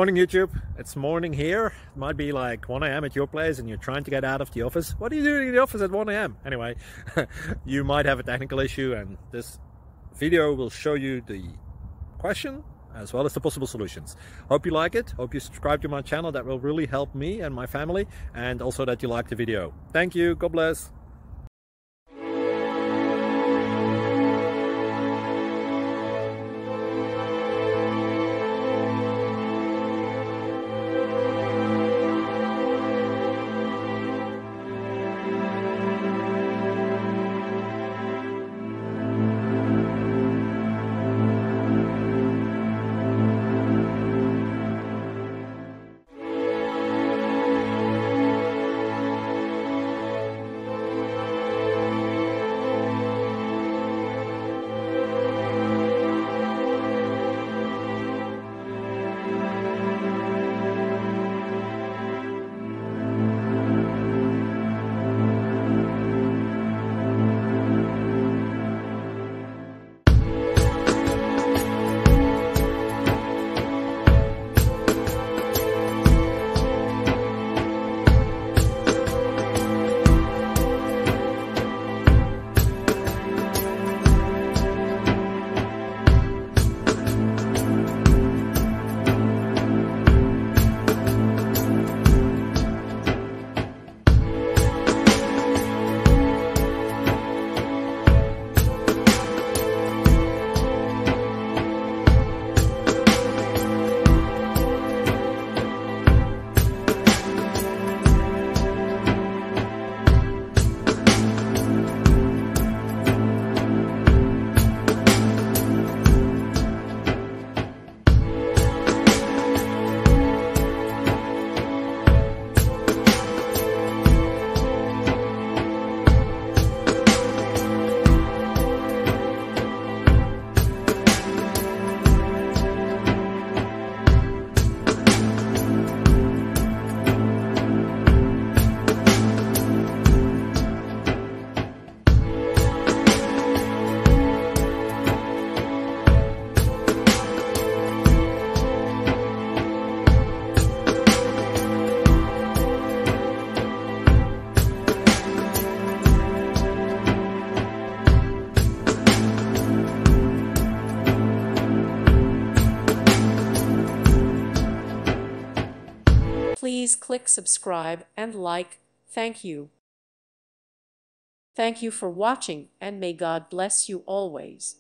Morning YouTube, it's morning here. It might be like 1 a.m. at your place and you're trying to get out of the office. What are you doing in the office at 1 a.m? Anyway, you might have a technical issue and this video will show you the question as well as the possible solutions. Hope you like it, hope you subscribe to my channel. That will really help me and my family, and also that you like the video. Thank you, God bless. Please click subscribe and like. Thank you. Thank you for watching, and may God bless you always.